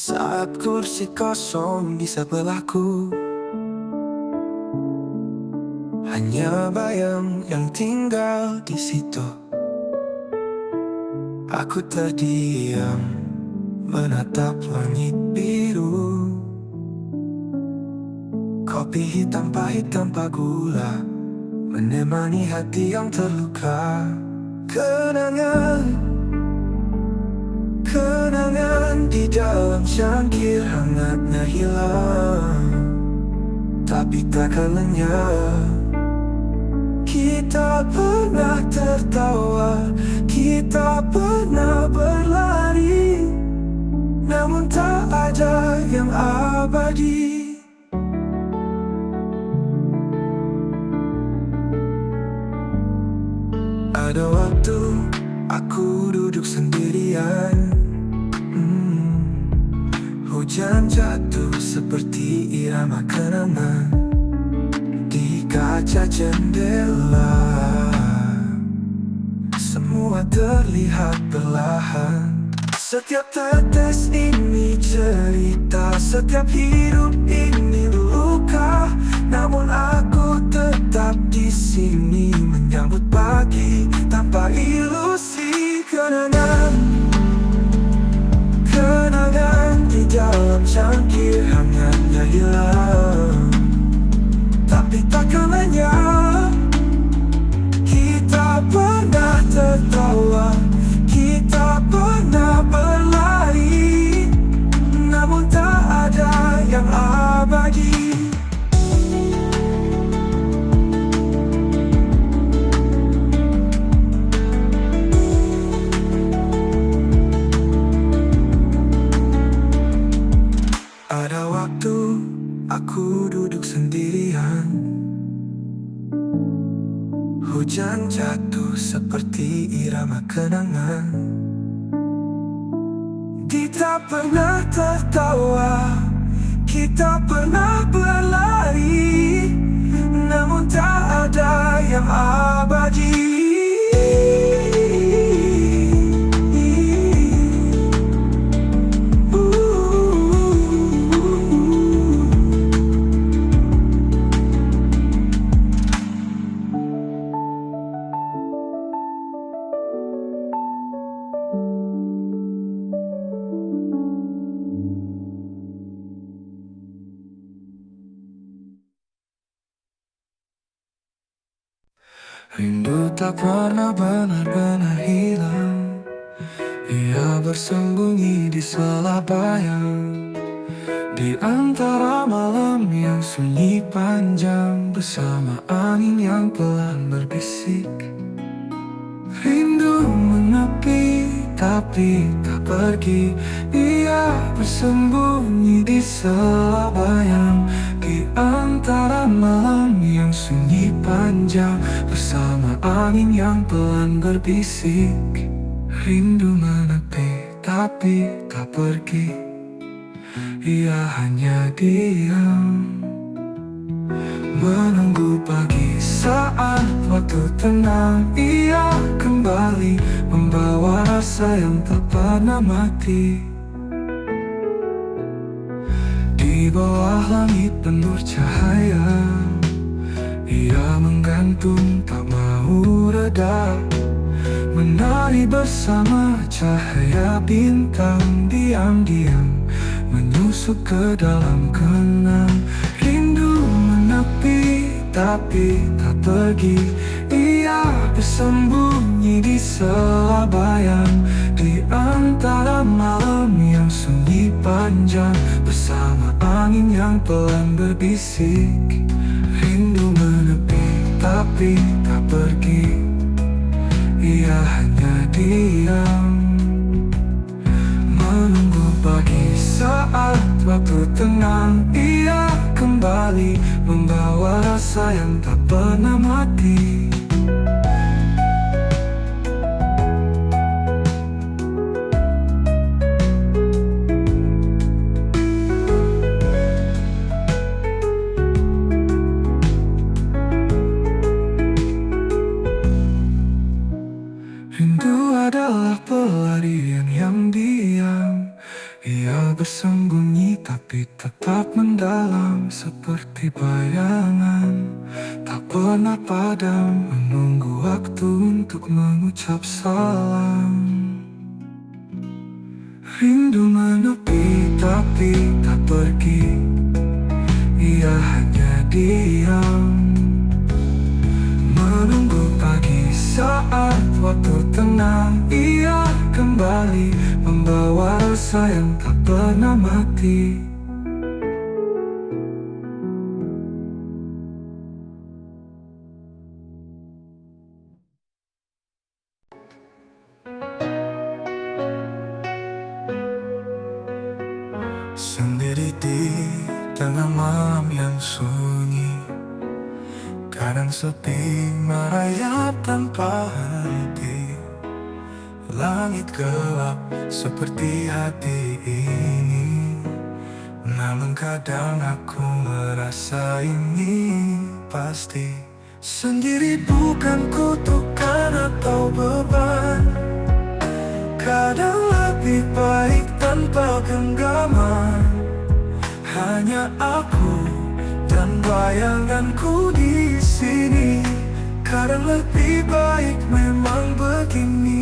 Saat kursi kosong di sebelahku, hanya bayang yang tinggal di situ. Aku terdiam menatap langit biru. Kopi hitam pahit tanpa gula menemani hati yang terluka. Kenangan di dalam cangkir hangatnya hilang, tapi takkan lenyap. Kita pernah tertawa, kita pernah berlari, namun tak ada yang abadi. Ada waktu aku duduk sendirian, hujan jatuh seperti irama kenangan di kaca jendela. Semua terlihat perlahan. Setiap tetes ini cerita, setiap hidup ini luka. Namun aku tetap di sini menyambut pagi tanpa ilusi. Kenangan di dalam cangkir hangatnya hilang, tapi takkan lenyap. Kita pernah tertawa, kita pernah berlari, namun tak ada yang abadi. Ada waktu aku duduk sendirian, hujan jatuh seperti irama kenangan. Kita pernah tertawa, kita pernah berlari, namun tak ada yang abadi. Rindu tak pernah benar-benar hilang, ia bersembunyi di sela bayang, di antara malam yang sunyi panjang, bersama angin yang pelan berbisik. Rindu menepi tapi tak pergi, ia bersembunyi di sela bayang, di antara malam yang sunyi panjang, bersama angin yang pelan berbisik. Rindu menepi tapi tak pergi, ia hanya diam, menunggu pagi saat waktu tenang. Ia kembali membawa rasa yang tak pernah mati. Di bawah langit penuh cahaya, ia menggantung tak mau reda, menari bersama cahaya bintang, diam-diam menyusup ke dalam kenang. Rindu menepi tapi tak pergi, ia bersembunyi di sela bayang, di antara malam yang sunyi panjang, bersama angin yang pelan berbisik. Rindu menepi tapi tak pergi, ia hanya diam, menunggu pagi saat waktu tenang. Ia kembali membawa rasa yang tak pernah mati. Rindu adalah pelarian yang diam, ia bersama tersembunyi tapi tetap mendalam seperti bayangan. Tak pernah padam, menunggu waktu untuk mengucap salam. Rindu menepi tapi tak pergi, ia hanya diam, menunggu pagi saat waktu tenang. Ia kembali membawa rasa yang tak pernah mati. Sendiri di tengah malam yang sunyi, kadang sepi merayap tanpa henti. Langit gelap seperti hati ini, namun kadang aku merasa ini pasti. Sendiri bukan kutukan atau beban, kadang lebih baik tanpa genggaman. Hanya aku dan bayanganku di sini, kadang lebih baik memang begini.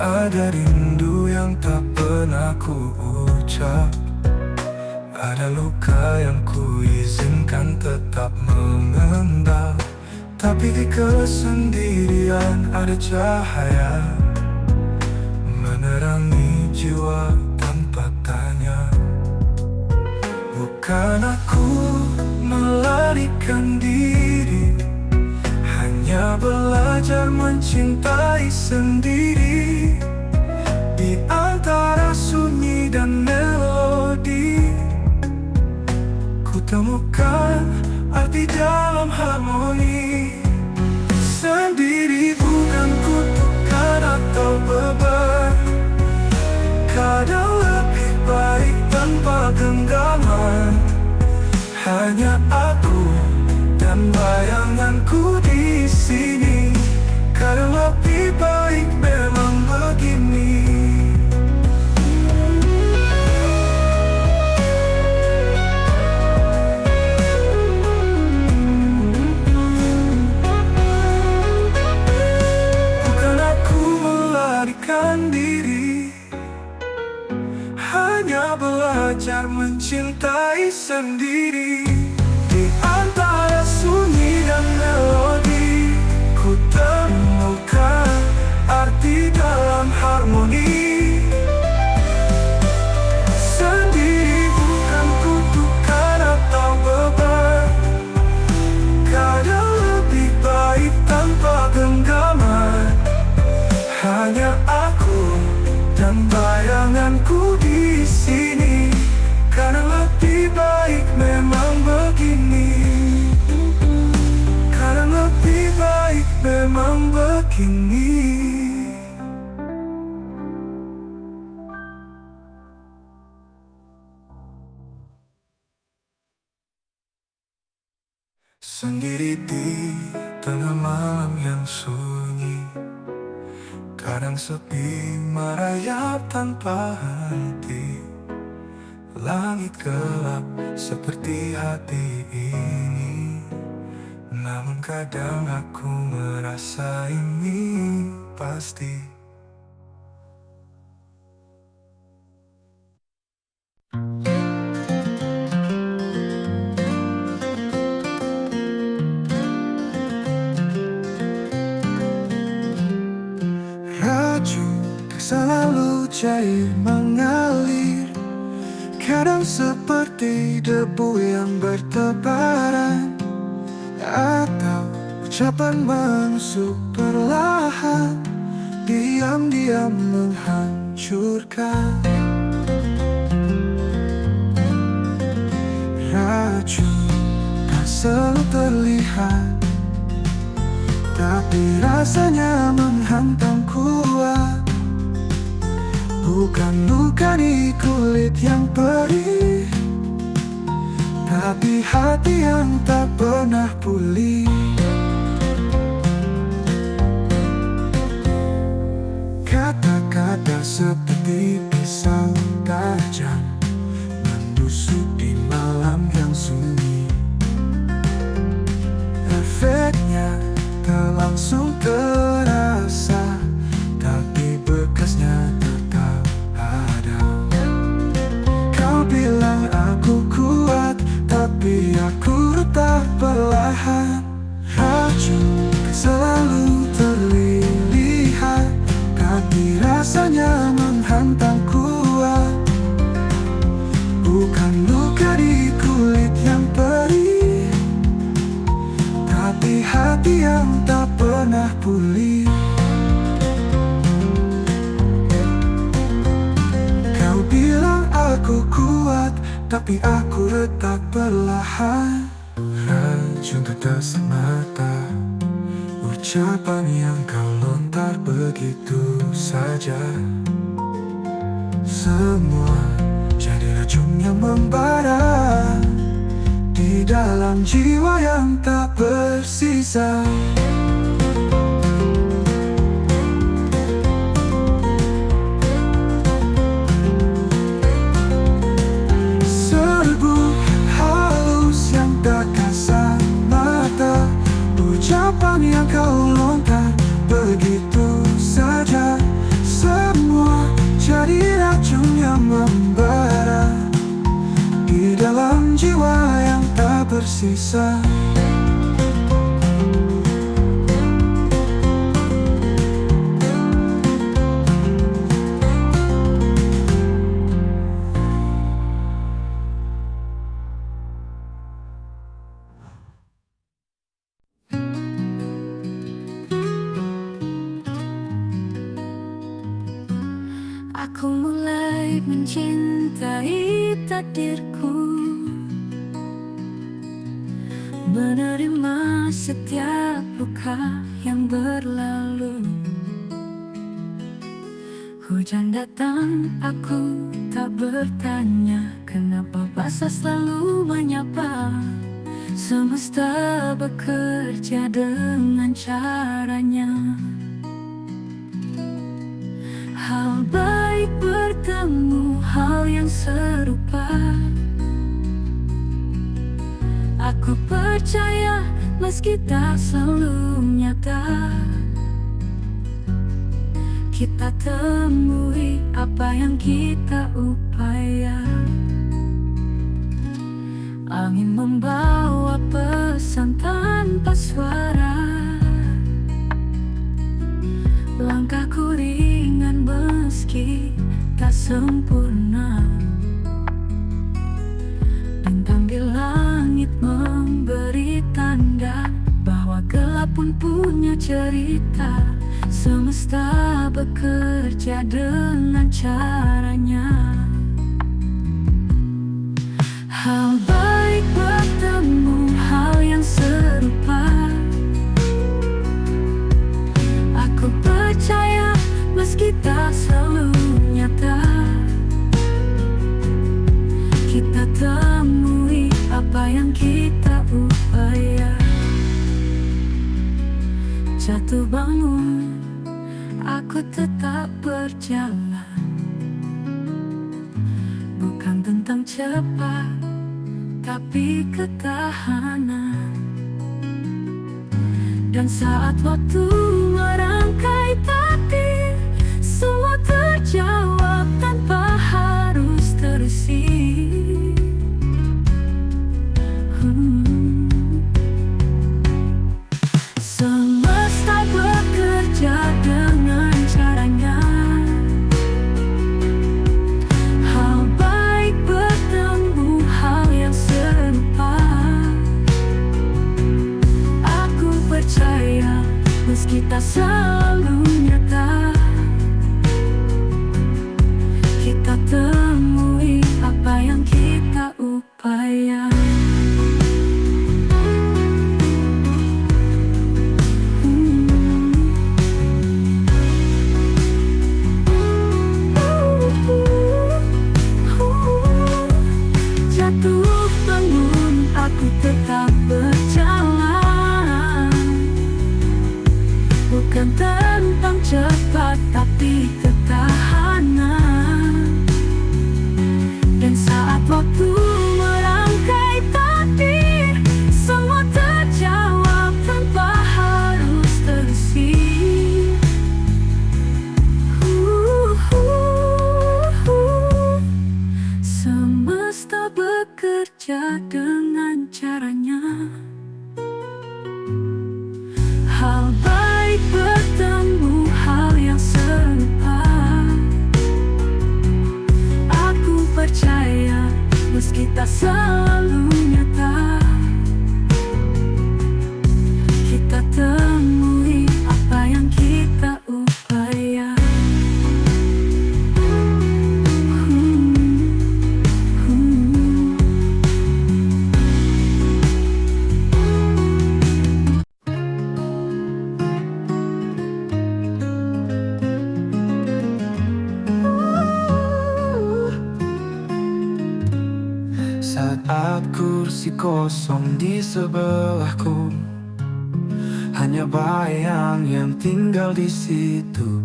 Ada rindu yang tak pernah ku ucap, ada luka yang ku izinkan tetap mengendap. Tapi di kesendirian ada cahaya, menerangi jiwa tanpa tanya. Bukan aku melarikan diri, hanya belajar mencintai sendiri. Di antara sunyi dan melodi, ku temukan arti dalam harmoni. Sendiri bukan kutukan atau beban, kadang lebih baik tanpa genggaman. Hanya aku dan bayanganku di sini, kadang lebih baik memang begini. Bukan aku melarikan diri, hanya belajar mencintai sendiri. Di antara sunyi dan melodi, ku temukan arti dalam harmoni. Sendiri bukan kutukan atau beban, kadang lebih baik tanpa genggaman. Hanya aku dan bayanganku di sini, kadang lebih baik memang begini. Kadang lebih baik memang begini. Sendiri di tengah malam yang sunyi, kadang sepi merayap tanpa henti. Langit gelap seperti hati ini, namun kadang aku merasa ini pasti. Racun selalu cair mengalir, kadang seperti debu yang bertebaran, atau ucapan menusuk perlahan, diam-diam menghancurkan. Racun tak selalu terlihat, tapi rasanya menghantam kuat. Bukan luka di kulit yang perih, tapi hati yang tak pernah pulih. Katakan kata seperti pisau tajam menusuk di malam yang sunyi. Efeknya tak langsung terasa, tapi bekasnya tetap ada. Kau bilang aku kuat, tapi aku retak perlahan. Racun selalu terlihat, tapi rasanya menghantam kuat. Bukan luka di kulit yang perih, tapi hati yang tak pernah pulih. Kau bilang aku kuat, tapi aku retak perlahan. Racun tetes mata, ucapan yang kau lontar begitu saja. Semua jadi racun yang membara di dalam jiwa yang tak bersisa. Serbu halus yang tak kasat mata, ucapan yang kau lontar begitu saja. Semua jadi racun yang membara di dalam jiwa yang tak bersisa. Aku mulai mencintai takdirku, menerima setiap luka yang berlalu. Hujan datang, aku tak bertanya kenapa basah selalu menyapa. Semesta bekerja dengan caranya. Hal baik bertemu hal yang serupa. Aku percaya meski tak selalu nyata. Kita temui apa yang kita upaya. Angin membawa pesan tanpa suara. Langkahku ringan meski tak sempurna. Bintang di langit memberi tanda bahwa gelap pun punya cerita. Semesta bekerja dengan caranya. Hal baik bertemu hal yang serupa. Aku percaya meski tak selalu nyata. Kita temui apa yang kita upaya. Jatuh bangun, aku tetap berjalan. Bukan tentang cepat, tapi ketahanan. Dan saat waktu merangkai takdir, semua terjawab tanpa harus terisi. Semesta bekerja dengan caranya. Hal baik bertemu hal yang serupa. Aku percaya meski tak tak selalu nyata. Kita temui apa yang kita upaya. Saat kursi kosong di sebelahku, hanya bayang yang tinggal di situ.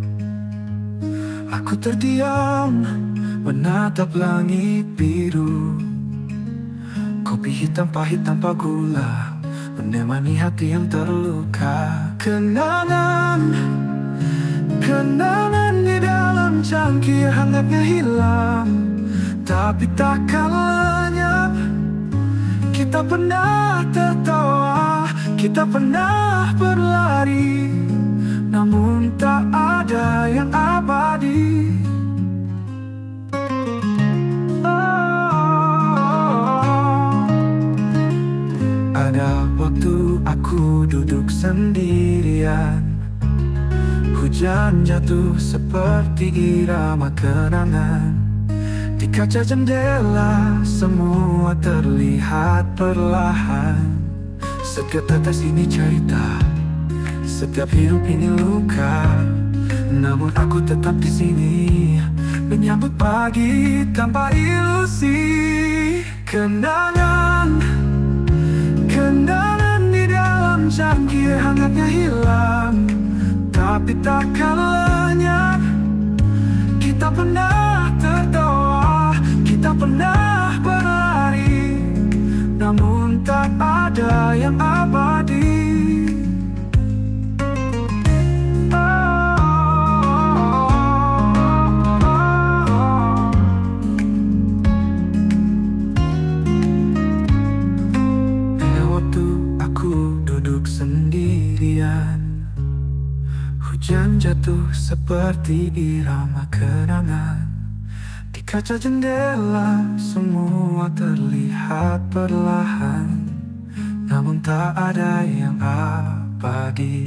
Aku terdiam menatap langit biru. Kopi hitam pahit tanpa gula menemani hati yang terluka. Kenangan di dalam cangkir hangatnya hilang, tapi takkan lenyap. Kita pernah tertawa, kita pernah berlari, namun tak ada yang abadi. Ada waktu aku duduk sendirian, hujan jatuh seperti irama kenangan. Di kaca jendela semua terlihat perlahan. Setiap tetes ini cerita, setiap hidup ini luka. Namun aku tetap di sini, menyambut pagi tanpa ilusi. Kenangan di dalam cangkir hangatnya hilang, tapi takkan lenyap. Kita pernah tertawa, kita pernah berlari, namun tak ada yang abadi. Pada waktu aku duduk sendirian, hujan jatuh seperti irama kenangan. Di kaca jendela semua terlihat perlahan, namun tak ada yang abadi.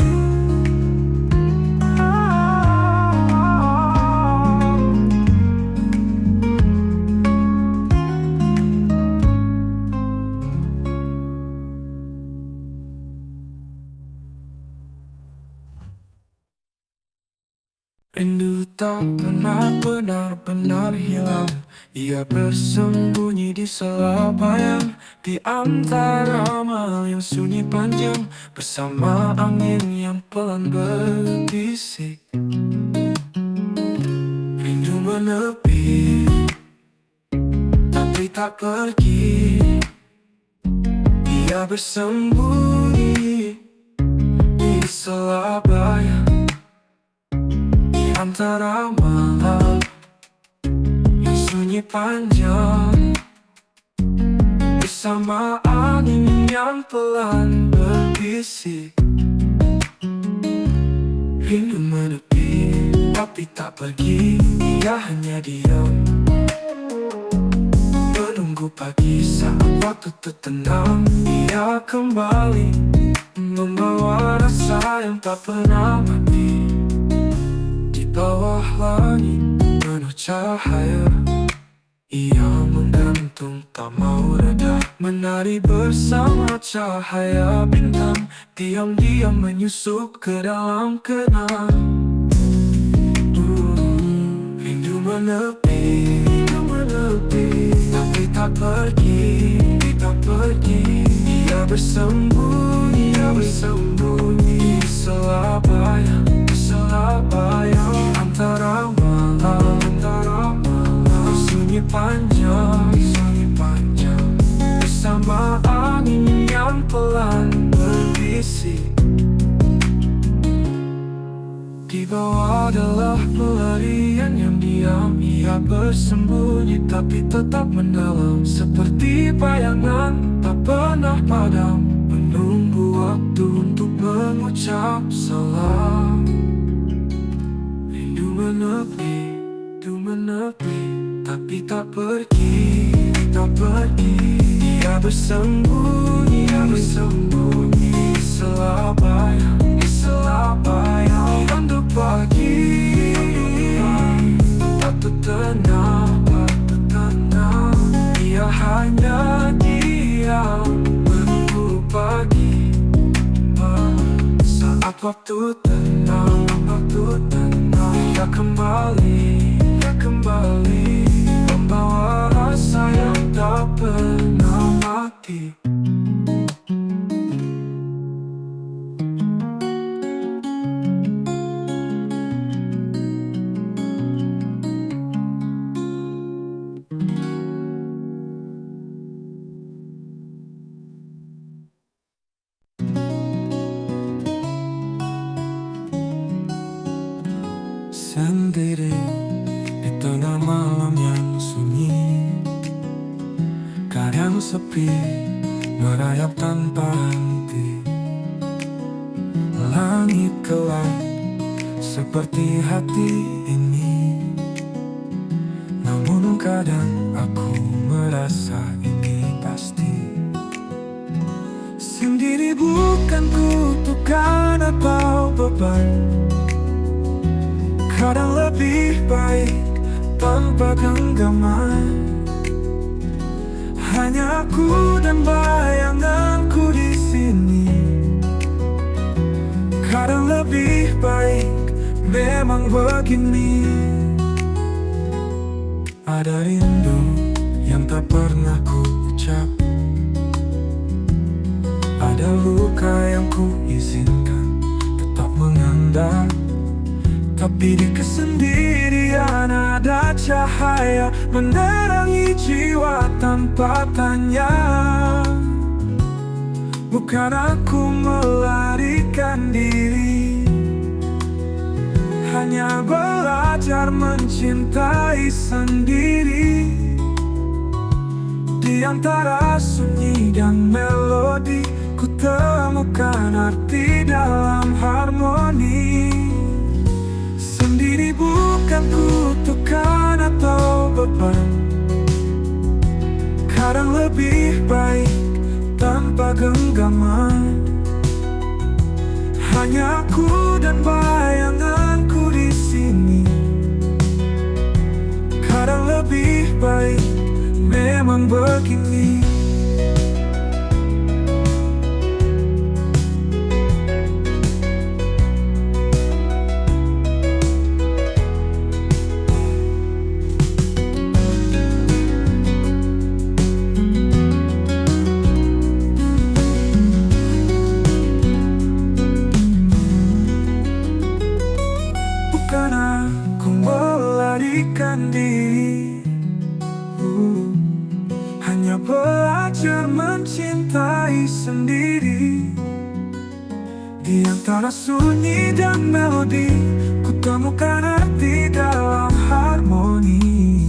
Rindu tak pernah benar-benar hilang. Ia bersembunyi di sela bayang, di antara malam yang sunyi panjang, bersama angin yang pelan berbisik. Rindu menepi, tapi tak pergi. Ia bersembunyi di sela bayang, antara malam yang sunyi panjang, bersama angin yang pelan berbisik. Rindu menepi, tapi tak pergi. Ia hanya diam, menunggu pagi saat waktu tertenang. Ia kembali membawa rasa yang tak pernah mati. Bawah langit penuh cahaya, ia menggantung tak mau reda, menari bersama cahaya bintang, diam-diam menyusup ke dalam kenang. Rindu menepi, tapi tak pergi, tak pergi. Ia bersembunyi, di sela bayang, antara malam sunyi panjang, bersama angin yang pelan berbisik. Di bawah adalah pelarian yang diam. Ia bersembunyi tapi tetap mendalam, seperti bayangan tak pernah padam, menunggu waktu untuk mengucap salam. Rindu menepi, tapi tak pergi, tak pergi. Ia bersembunyi di sela bayang untuk pagi. Tak tenang, ia hanya diam menunggu pagi. Saat waktu tenang, ia kembali membawa rasa yang tak pernah mati. Sendiri di tengah malam yang sunyi, kadang sepi merayap tanpa henti. Langit gelap seperti hati ini, namun kadang aku merasa ini pasti. Sendiri bukan kutukan atau beban, kadang lebih baik tanpa genggaman. Hanya aku dan bayanganku di sini. Kadang lebih baik memang begini. Ada rindu yang tak pernah ku ucap, ada luka yang ku izinkan tetap mengendap. Tapi di kesendirian ada cahaya menerangi jiwa tanpa tanya. Bukan aku melarikan diri, hanya belajar mencintai sendiri. Di antara sunyi dan melodi, ku temukan arti dalam harmoni. Sendiri bukan kutukan atau beban, kadang lebih baik tanpa genggaman. Hanya aku dan bayanganku di sini. Kadang lebih baik memang begini. Bukan aku melarikan diri, hanya belajar mencintai sendiri. Di antara sunyi dan melodi, ku temukan arti dalam harmoni.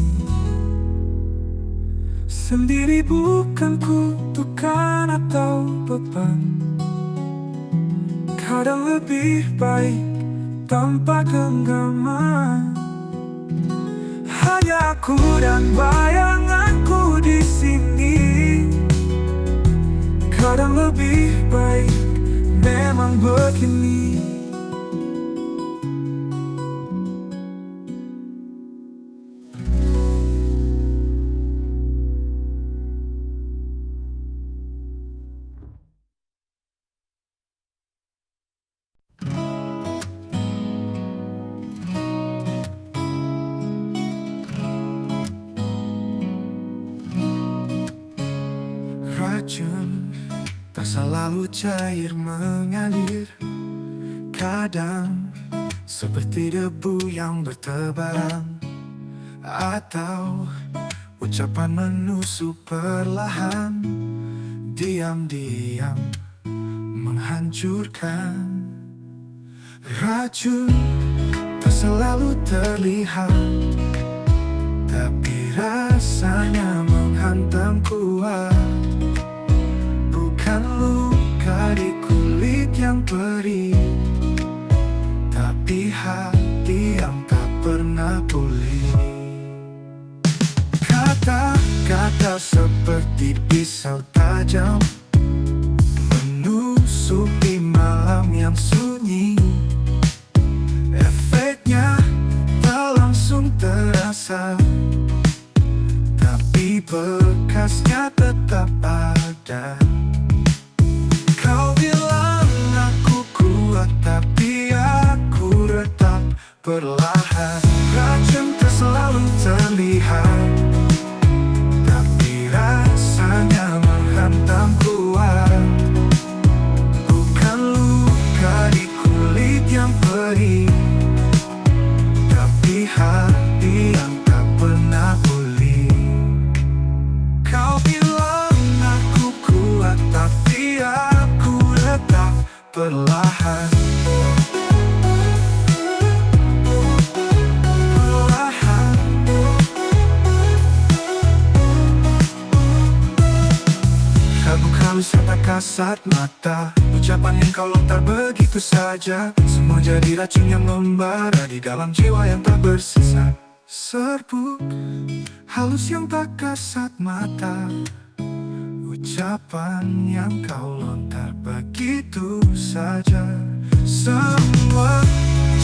Sendiri bukan kutukan atau beban, kadang lebih baik tanpa genggaman. Hanya aku dan bayanganku di sini. Kadang lebih baik memang begini. Racun tak selalu cair mengalir, kadang seperti debu yang bertebaran, atau ucapan menusuk perlahan, diam-diam menghancurkan. Racun tak selalu terlihat, tapi rasanya menghantam kuat. Bukan luka di kulit yang perih, tapi hati yang tak pernah pulih. Kata-kata mata seperti pisau tajam, menusuki malam yang sunyi. Efeknya tak langsung terasa, tapi bekasnya tetap ada. Kau bilang aku kuat, tapi aku retak perlahan. Racun tak selalu terlihat, tapi rasanya menghantam kuat. Bukan luka di kulit yang perih, tapi hati yang tak pernah pulih. Kau bilang aku kuat, tapi aku retak perlahan. Halus serta kasat mata, ucapan yang kau lontar begitu saja, semua jadi racun yang membara di dalam jiwa yang tak bersisa. Serbuk halus yang tak kasat mata, ucapan yang kau lontar begitu saja, semua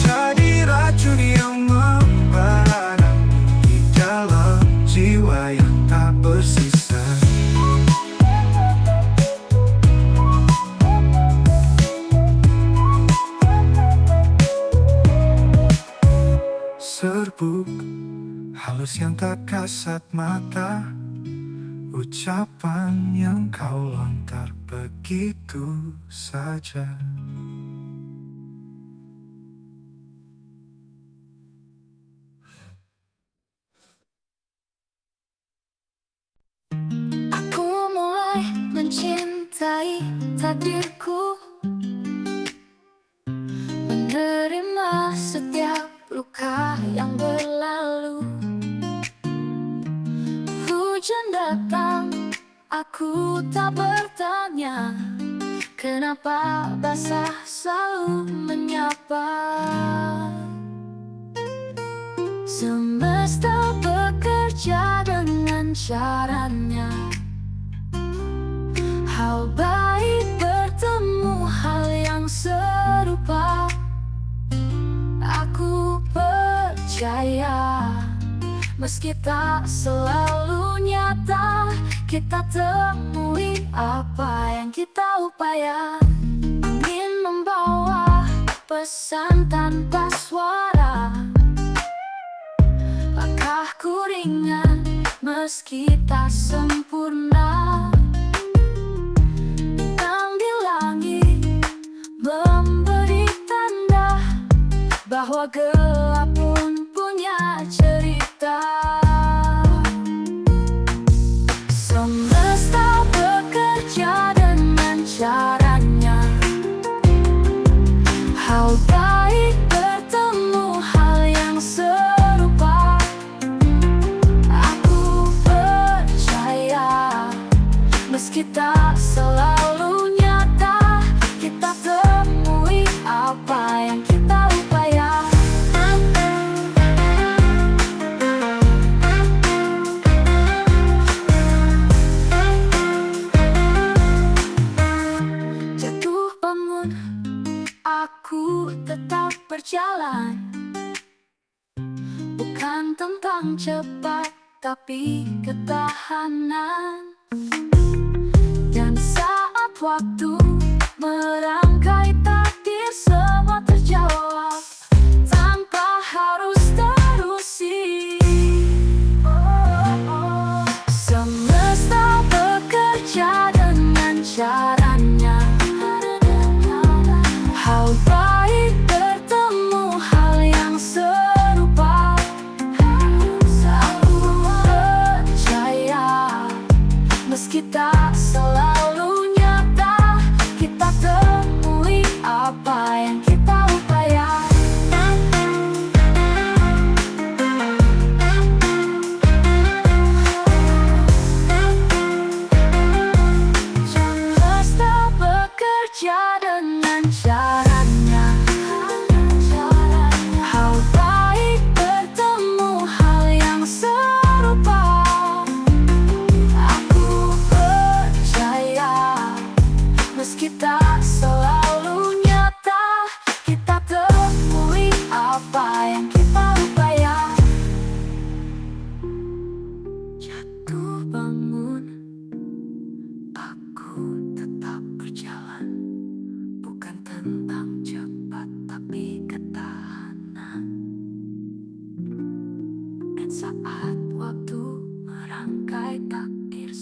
jadi racun yang membara di dalam jiwa yang tak bersisa. Serbuk halus yang tak kasat mata, ucapan yang kau lontar begitu saja. Aku mulai mencintai takdirku, menerima setiap luka yang berlalu. Hujan datang, aku tak bertanya kenapa basah selalu menyapa. Semesta bekerja dengan caranya, hal baik bertemu hal yang serupa. Aku percaya, meski tak selalu nyata, kita temui apa yang kita upaya. Ingin membawa pesan tanpa suara, langkahku ringan meski tak sempurna. Bintang di langit memberi tanda bahwa gelap pun punya cerita. Semesta bekerja dengan caranya, hal baik bertemu hal yang serupa. Aku percaya, meski tak selalu nyata, kita temui apa yang kita upaya. Jatuh bangun, aku tetap berjalan. Bukan tentang cepat, tapi ketahanan. Dan saat waktu merangkai takdir, semua terjawab tanpa harus terusi. Semesta bekerja dengan caranya, hal baik bertemu hal yang serupa. Aku percaya, meski tak selalu nyata, kita temui apa yang kita upaya. Saat waktu merangkai takdir